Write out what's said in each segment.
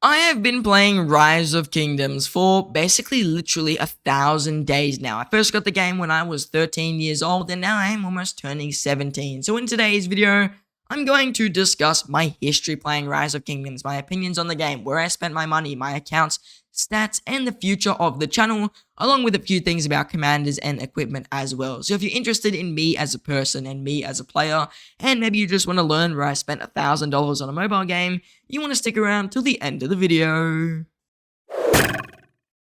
I have been playing Rise of Kingdoms for basically literally 1,000 days now. I first got the game when I was 13 years old and now I am almost turning 17. So in today's video, I'm going to discuss my history playing Rise of Kingdoms, my opinions on the game, where I spent my money, my accounts, stats, and the future of the channel, along with a few things about commanders and equipment as well. So if you're interested in me as a person and me as a player, and maybe you just want to learn where I spent $1,000 on a mobile game, you want to stick around till the end of the video.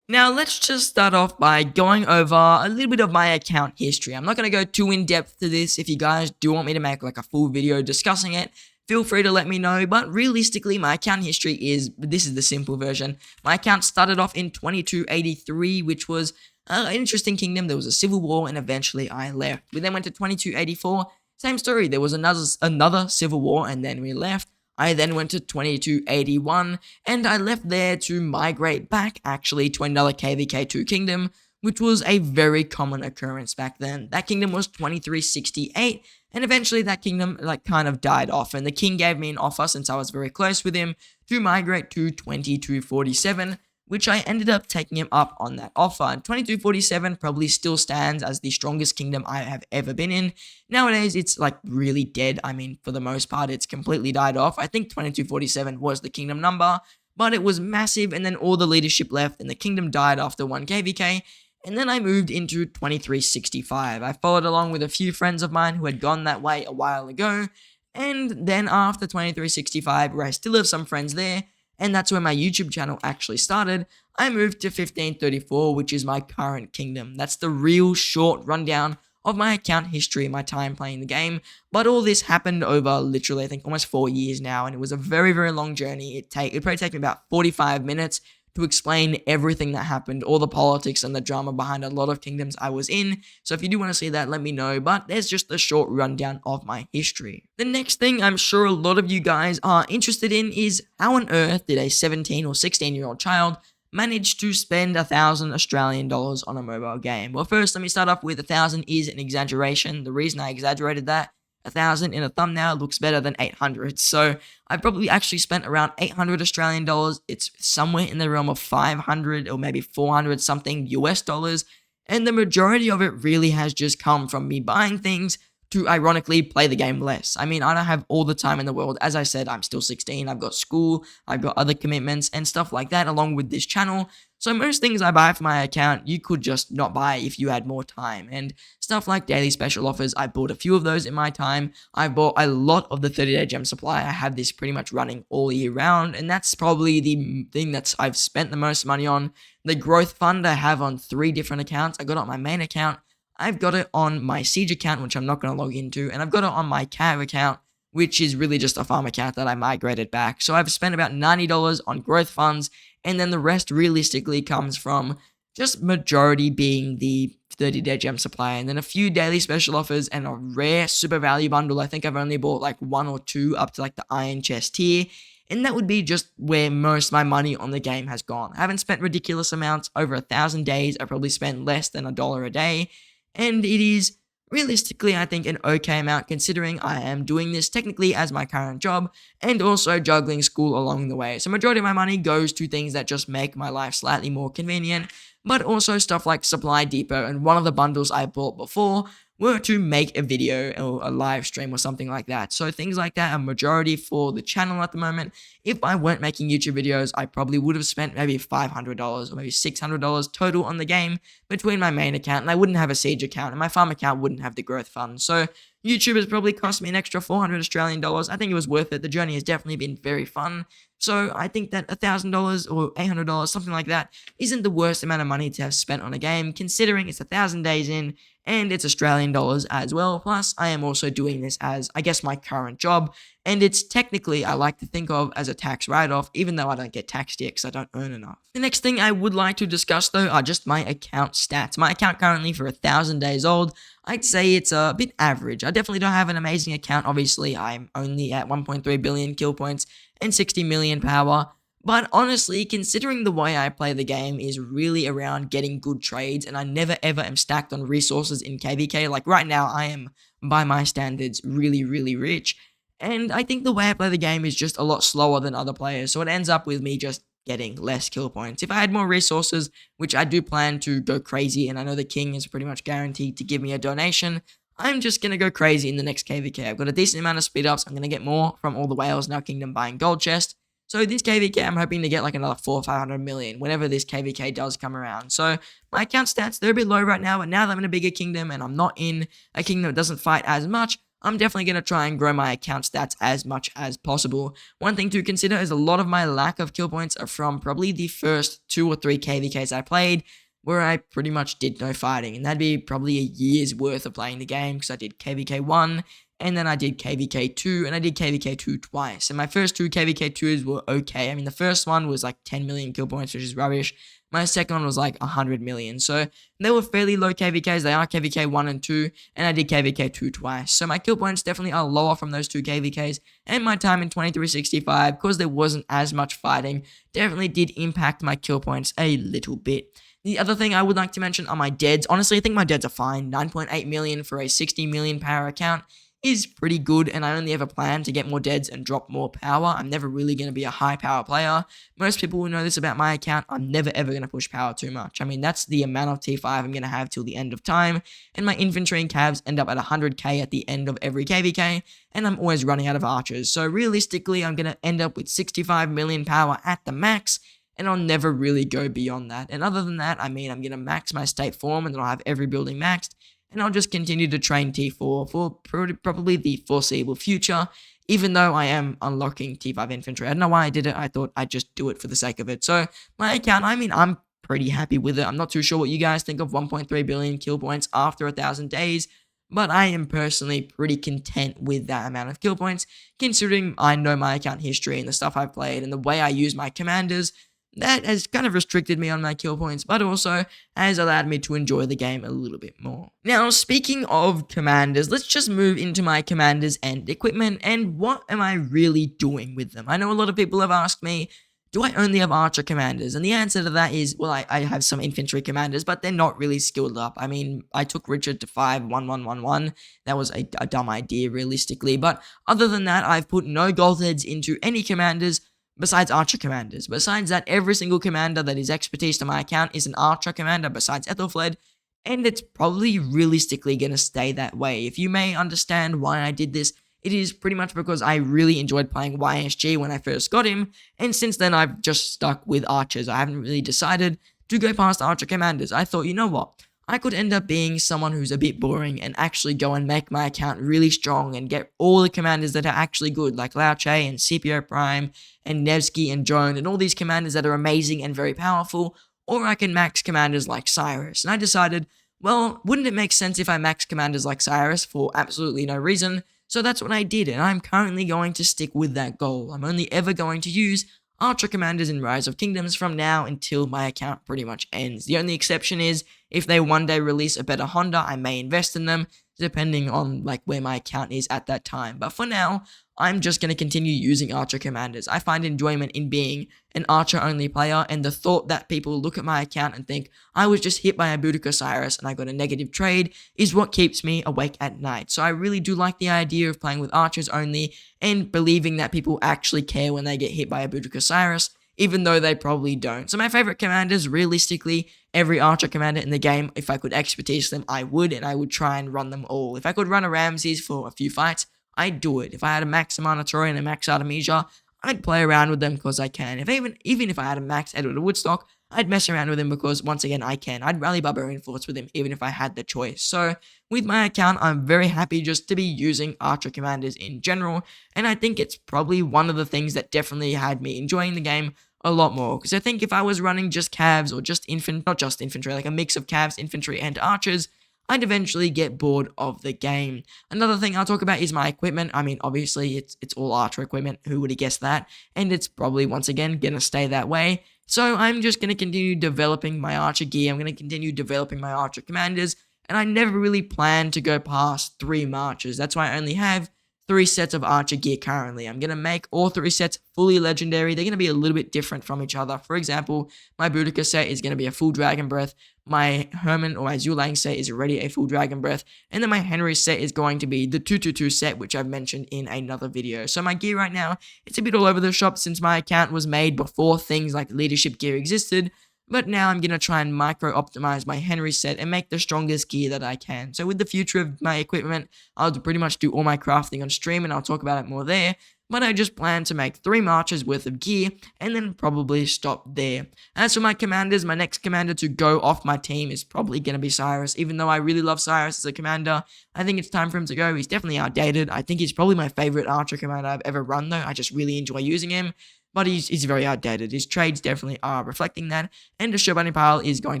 Now, let's just start off by going over a little bit of my account history. I'm not going to go too in depth to this. If you guys do want me to make like a full video discussing it, feel free to let me know, but realistically, my account history this is the simple version. My account started off in 2283, which was an interesting kingdom. There was a civil war, and eventually I left. We then went to 2284, same story. There was another civil war, and then we left. I then went to 2281, and I left there to migrate back, actually, to another KVK2 kingdom, which was a very common occurrence back then. That kingdom was 2368, and eventually that kingdom kind of died off, and the king gave me an offer, since I was very close with him, to migrate to 2247, which I ended up taking him up on that offer. And 2247 probably still stands as the strongest kingdom I have ever been in. Nowadays, it's really dead. I mean, for the most part, it's completely died off. I think 2247 was the kingdom number, but it was massive, and then all the leadership left, and the kingdom died after 1 KVK. And then I moved into 2365. I followed along with a few friends of mine who had gone that way a while ago. And then after 2365, where I still have some friends there, and that's where my YouTube channel actually started, I moved to 1534, which is my current kingdom. That's the real short rundown of my account history, my time playing the game. But all this happened over literally, I think, almost 4 years now, and it was a very, very long journey. It'd probably take me about 45 minutes to explain everything that happened, all the politics and the drama behind a lot of kingdoms I was in. So if you do want to see that, let me know, but there's just a short rundown of my history. The next thing I'm sure a lot of you guys are interested in is how on earth did a 17 or 16-year-old child manage to spend 1,000 Australian dollars on a mobile game? Well, first, let me start off with 1,000 is an exaggeration. The reason I exaggerated that, 1,000 in a thumbnail looks better than 800. So I probably actually spent around 800 Australian dollars. It's somewhere in the realm of 500 or maybe 400 something US dollars. And the majority of it really has just come from me buying things to ironically play the game less. I mean, I don't have all the time in the world. As I said, I'm still 16. I've got school, I've got other commitments and stuff like that along with this channel. So most things I buy for my account, you could just not buy if you had more time. And stuff like daily special offers, I bought a few of those in my time. I bought a lot of the 30-day gem supply. I have this pretty much running all year round, and that's probably the thing that I've spent the most money on. The growth fund I have on 3 different accounts. I got it on my main account. I've got it on my Siege account, which I'm not going to log into, and I've got it on my Cav account, which is really just a farm account that I migrated back. So I've spent about $90 on growth funds, and then the rest realistically comes from just majority being the 30-day gem supply, and then a few daily special offers and a rare super value bundle. I think I've only bought like 1 or 2 up to like the iron chest tier, and that would be just where most of my money on the game has gone. I haven't spent ridiculous amounts over 1,000 days. I probably spend less than $1 a day, and it is realistically, I think, an okay amount considering I am doing this technically as my current job and also juggling school along the way. So majority of my money goes to things that just make my life slightly more convenient, but also stuff like Supply Depot, and one of the bundles I bought before were to make a video or a live stream or something like that. So things like that are majority for the channel at the moment. If I weren't making YouTube videos, I probably would have spent maybe $500 or maybe $600 total on the game between my main account, and I wouldn't have a Siege account, and my farm account wouldn't have the growth fund. So YouTube has probably cost me an extra 400 Australian dollars. I think it was worth it. The journey has definitely been very fun. So I think that $1,000 or $800, something like that, isn't the worst amount of money to have spent on a game, considering it's 1,000 days in and it's Australian dollars as well. Plus, I am also doing this as, I guess, my current job, and it's technically, I like to think of as a tax write-off, even though I don't get taxed yet because I don't earn enough. The next thing I would like to discuss, though, are just my account stats. My account currently for 1,000 days old, I'd say it's a bit average. I definitely don't have an amazing account. Obviously, I'm only at 1.3 billion kill points and 60 million power. But honestly, considering the way I play the game is really around getting good trades, and I never ever am stacked on resources in KVK. Like right now, I am, by my standards, really, really rich. And I think the way I play the game is just a lot slower than other players, so it ends up with me just getting less kill points. If I had more resources, which I do plan to go crazy, and I know the king is pretty much guaranteed to give me a donation, I'm just going to go crazy in the next KVK. I've got a decent amount of speed ups. I'm going to get more from all the whales in our kingdom buying gold chest. So this KVK, I'm hoping to get like another 400 or 500 million whenever this KVK does come around. So my account stats, they're a bit low right now, but now that I'm in a bigger kingdom and I'm not in a kingdom that doesn't fight as much, I'm definitely going to try and grow my account stats as much as possible. One thing to consider is a lot of my lack of kill points are from probably the first 2 or 3 KVKs I played, where I pretty much did no fighting, and that'd be probably a year's worth of playing the game, because I did KVK 1, and then I did KVK 2, and I did KVK 2 twice, and my first 2 KVK 2s were okay. I mean, the first one was like 10 million kill points, which is rubbish. My second one was like 100 million, so they were fairly low KVKs. They are KVK 1 and 2, and I did KVK 2 twice, so my kill points definitely are lower from those 2 KVKs, and my time in 2365, because there wasn't as much fighting, definitely did impact my kill points a little bit. The other thing I would like to mention are my deads. Honestly, I think my deads are fine. 9.8 million for a 60 million power account is pretty good, and I only ever plan to get more deads and drop more power. I'm never really going to be a high power player. Most people will know this about my account. I'm never ever going to push power too much. I mean, that's the amount of T5 I'm going to have till the end of time, and my infantry and cavs end up at 100k at the end of every KVK, and I'm always running out of archers. So realistically, I'm going to end up with 65 million power at the max, and I'll never really go beyond that. And other than that, I mean, I'm going to max my state form, and then I'll have every building maxed, and I'll just continue to train T4 for probably the foreseeable future, even though I am unlocking T5 infantry. I don't know why I did it. I thought I'd just do it for the sake of it. So my account, I mean, I'm pretty happy with it. I'm not too sure what you guys think of 1.3 billion kill points after 1,000 days, but I am personally pretty content with that amount of kill points, considering I know my account history and the stuff I've played and the way I use my commanders. That has kind of restricted me on my kill points, but also has allowed me to enjoy the game a little bit more. Now, speaking of commanders, let's just move into my commanders and equipment, and what am I really doing with them? I know a lot of people have asked me, do I only have archer commanders? And the answer to that is, well, I have some infantry commanders, but they're not really skilled up. I mean, I took Richard to 5-1-1-1-1. That was a dumb idea, realistically, but other than that, I've put no gold heads into any commanders besides archer commanders. Besides that, every single commander that is expertise to my account is an archer commander besides Ethelfled, and it's probably realistically going to stay that way. If you may understand why I did this, it is pretty much because I really enjoyed playing YSG when I first got him, and since then I've just stuck with archers. I haven't really decided to go past archer commanders. I thought, you know what? I could end up being someone who's a bit boring and actually go and make my account really strong and get all the commanders that are actually good, like Lao Che and Scipio Prime and Nevsky and Joan and all these commanders that are amazing and very powerful, or I can max commanders like Cyrus. And I decided, well, wouldn't it make sense if I max commanders like Cyrus for absolutely no reason? So that's what I did, and I'm currently going to stick with that goal. I'm only ever going to use archer commanders in Rise of Kingdoms from now until my account pretty much ends. The only exception is if they one day release a better Honda, I may invest in them, depending on like where my account is at that time. But for now, I'm just going to continue using archer commanders. I find enjoyment in being an archer only player, and the thought that people look at my account and think I was just hit by a Boudica Cyrus and I got a negative trade is what keeps me awake at night. So I really do like the idea of playing with archers only and believing that people actually care when they get hit by a Boudica Cyrus, even though they probably don't. So my favorite commanders, realistically, every archer commander in the game, if I could expertise them, I would, and I would try and run them all. If I could run a Ramses for a few fights, I'd do it. If I had a max Amanatore and a max Artemisia, I'd play around with them because I can. Even if I had a max Edward of Woodstock, I'd mess around with him because, once again, I can. I'd rally Barbarian Force with him even if I had the choice. So, with my account, I'm very happy just to be using archer commanders in general, and I think it's probably one of the things that definitely had me enjoying the game a lot more, because I think if I was running just cavs or just not just infantry, like a mix of cavs, infantry, and archers, I'd eventually get bored of the game. Another thing I'll talk about is my equipment. I mean, obviously, it's all archer equipment. Who would have guessed that? And it's probably, once again, going to stay that way. So I'm just going to continue developing my archer gear. I'm going to continue developing my archer commanders. And I never really plan to go past 3 marches. That's why I only have 3 sets of archer gear currently. I'm going to make all 3 sets fully legendary. They're going to be a little bit different from each other. For example, my Boudica set is going to be a full Dragon Breath. My Hermann or my Xulang set is already a full Dragon Breath. And then my Henry set is going to be the 222 set, which I've mentioned in another video. So my gear right now, it's a bit all over the shop since my account was made before things like leadership gear existed. But now I'm going to try and micro-optimize my Henry set and make the strongest gear that I can. So with the future of my equipment, I'll pretty much do all my crafting on stream and I'll talk about it more there. But I just plan to make 3 marches worth of gear and then probably stop there. As for my commanders, my next commander to go off my team is probably going to be Cyrus. Even though I really love Cyrus as a commander, I think it's time for him to go. He's definitely outdated. I think he's probably my favorite archer commander I've ever run though. I just really enjoy using him. But he's very outdated. His trades definitely are reflecting that. And Ashurbanipal is going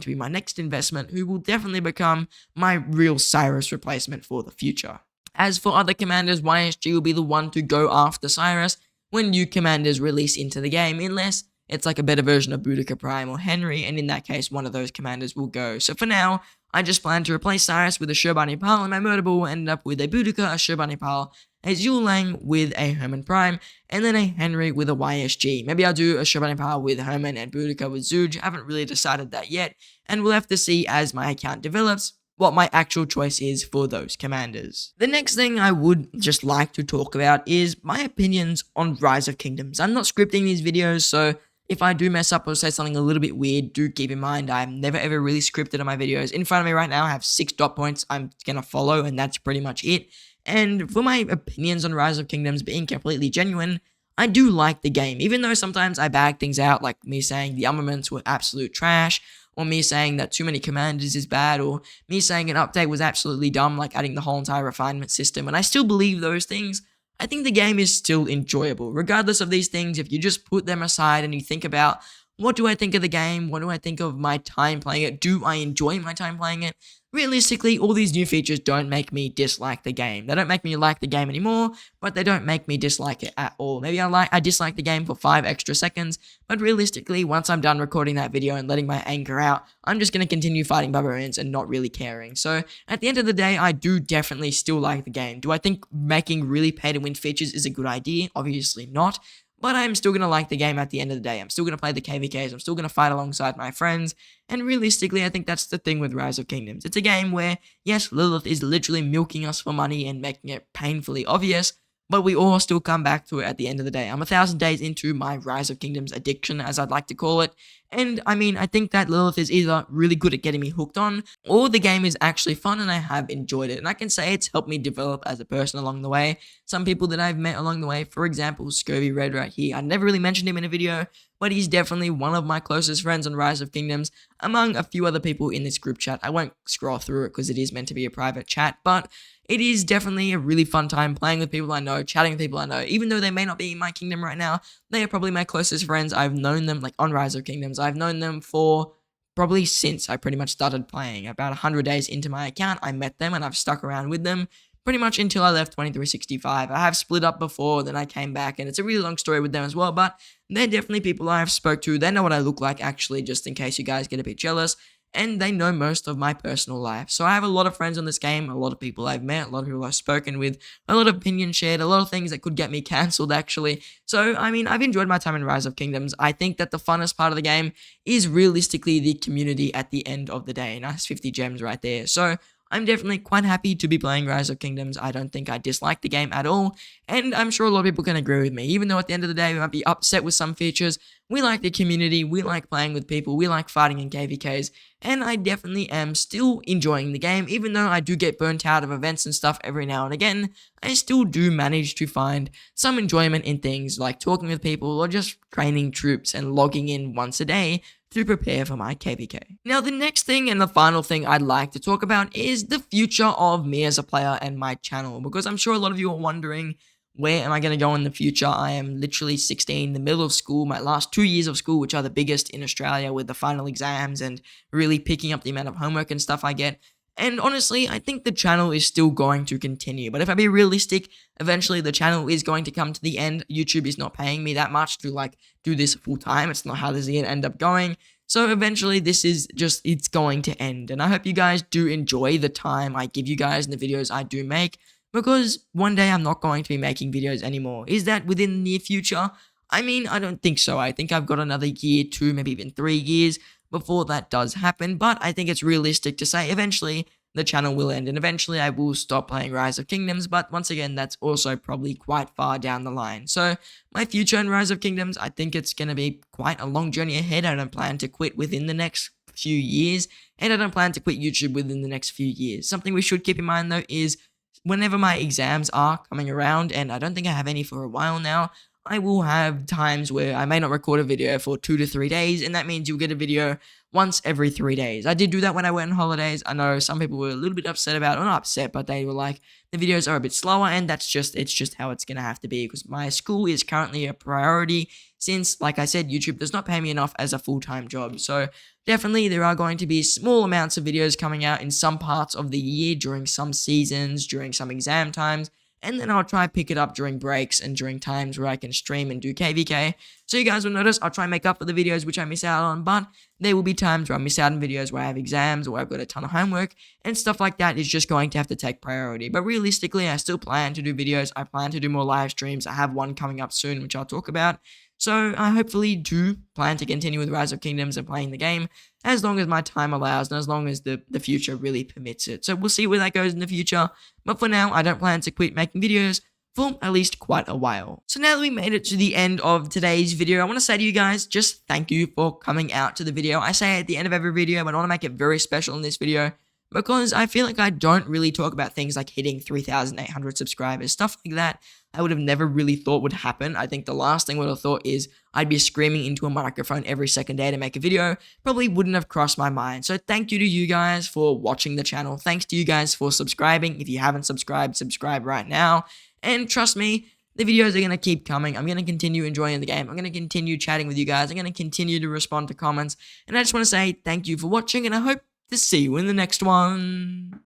to be my next investment, who will definitely become my real Cyrus replacement for the future. As for other commanders, YSG will be the one to go after Cyrus when new commanders release into the game, unless it's like a better version of Boudica Prime or Henry, and in that case, one of those commanders will go. So for now, I just plan to replace Cyrus with Ashurbanipal, and my Murderball will end up with a Boudica, Ashurbanipal, a Xulang with a Hermann Prime, and then a Henry with a YSG. Maybe I'll do Ashurbanipal with Hermann and Boudica with Zuj. I haven't really decided that yet, and we'll have to see as my account develops what my actual choice is for those commanders. The next thing I would just like to talk about is my opinions on Rise of Kingdoms. I'm not scripting these videos, so if I do mess up or say something a little bit weird, do keep in mind I'm never ever really scripted on my videos. In front of me right now, I have 6 dot points I'm gonna follow, and that's pretty much it. And for my opinions on Rise of Kingdoms being completely genuine, I do like the game, even though sometimes I bag things out, like me saying the armaments were absolute trash, or me saying that too many commanders is bad, or me saying an update was absolutely dumb, like adding the whole entire refinement system, and I still believe those things. I think the game is still enjoyable. Regardless of these things, if you just put them aside and you think about, what do I think of the game? What do I think of my time playing it? Do I enjoy my time playing it? Realistically, all these new features don't make me dislike the game. They don't make me like the game anymore, but they don't make me dislike it at all. Maybe I dislike the game for 5 extra seconds, but realistically, once I'm done recording that video and letting my anger out, I'm just going to continue fighting barbarians and not really caring. So, at the end of the day, I do definitely still like the game. Do I think making really pay-to-win features is a good idea? Obviously not. But I'm still going to like the game at the end of the day. I'm still going to play the KVKs. I'm still going to fight alongside my friends. And realistically, I think that's the thing with Rise of Kingdoms. It's a game where, yes, Lilith is literally milking us for money and making it painfully obvious, but we all still come back to it at the end of the day. I'm 1,000 days into my Rise of Kingdoms addiction, as I'd like to call it. And I mean, I think that Lilith is either really good at getting me hooked on, or the game is actually fun and I have enjoyed it. And I can say it's helped me develop as a person along the way. Some people that I've met along the way, for example, Scurvy Red right here. I never really mentioned him in a video, but he's definitely one of my closest friends on Rise of Kingdoms, among a few other people in this group chat. I won't scroll through it because it is meant to be a private chat, but it is definitely a really fun time playing with people I know, chatting with people I know. Even though they may not be in my kingdom right now, they are probably my closest friends. I've known them, like on Rise of Kingdoms, I've known them for probably since I pretty much started playing. About 100 days into my account, I met them and I've stuck around with them pretty much until I left 2365. I have split up before, then I came back, and it's a really long story with them as well, but they're definitely people I've spoke to. They know what I look like, actually, just in case you guys get a bit jealous, and they know most of my personal life. So I have a lot of friends on this game, a lot of people I've met, a lot of people I've spoken with, a lot of opinions shared, a lot of things that could get me cancelled, actually. So, I mean, I've enjoyed my time in Rise of Kingdoms. I think that the funnest part of the game is realistically the community at the end of the day. Nice 50 gems right there. So, I'm definitely quite happy to be playing Rise of Kingdoms. I don't think I dislike the game at all, and I'm sure a lot of people can agree with me. Even though at the end of the day we might be upset with some features, we like the community, we like playing with people, we like fighting in KVKs, and I definitely am still enjoying the game. Even though I do get burnt out of events and stuff every now and again, I still do manage to find some enjoyment in things like talking with people or just training troops and logging in once a day to prepare for my KVK. Now, the next thing and the final thing I'd like to talk about is the future of me as a player and my channel, because I'm sure a lot of you are wondering, where am I going to go in the future? I am literally 16, the middle of school, my last 2 years of school, which are the biggest in Australia with the final exams and really picking up the amount of homework and stuff I get. And honestly, I think the channel is still going to continue. But if I be realistic, eventually the channel is going to come to the end. YouTube is not paying me that much to like do this full time. It's not how this is going to end up going. So eventually this is just, it's going to end. And I hope you guys do enjoy the time I give you guys and the videos I do make. because one day I'm not going to be making videos anymore. Is that within the near future? I mean, I don't think so. I think I've got another year, 2, maybe even 3 years before that does happen, but I think it's realistic to say eventually the channel will end and eventually I will stop playing Rise of Kingdoms, but once again, that's also probably quite far down the line. So my future in Rise of Kingdoms, I think it's going to be quite a long journey ahead. I don't plan to quit within the next few years, and I don't plan to quit YouTube within the next few years. Something we should keep in mind though is whenever my exams are coming around, and I don't think I have any for a while now, I will have times where I may not record a video for 2 to 3 days, and that means you'll get a video once every 3 days. I did do that when I went on holidays. I know some people were a little bit upset about it, or not upset, but they were like, the videos are a bit slower, and it's just how it's going to have to be, because my school is currently a priority since, like I said, YouTube does not pay me enough as a full-time job. So definitely there are going to be small amounts of videos coming out in some parts of the year, during some seasons, during some exam times, and then I'll try pick it up during breaks and during times where I can stream and do KVK. So you guys will notice I'll try and make up for the videos which I miss out on, but there will be times where I miss out on videos where I have exams or I've got a ton of homework, and stuff like that is just going to have to take priority. But realistically, I still plan to do videos. I plan to do more live streams. I have one coming up soon, which I'll talk about. So I hopefully do plan to continue with Rise of Kingdoms and playing the game as long as my time allows and as long as the future really permits it. So we'll see where that goes in the future. But for now, I don't plan to quit making videos for at least quite a while. So now that we made it to the end of today's video, I want to say to you guys, just thank you for coming out to the video. I say at the end of every video, but I want to make it very special in this video, because I feel like I don't really talk about things like hitting 3,800 subscribers, stuff like that. I would have never really thought would happen. I think the last thing I would have thought is I'd be screaming into a microphone every second day to make a video. Probably wouldn't have crossed my mind. So thank you to you guys for watching the channel. Thanks to you guys for subscribing. If you haven't subscribed, subscribe right now. And trust me, the videos are going to keep coming. I'm going to continue enjoying the game. I'm going to continue chatting with you guys. I'm going to continue to respond to comments. And I just want to say thank you for watching, and I hope to see you in the next one.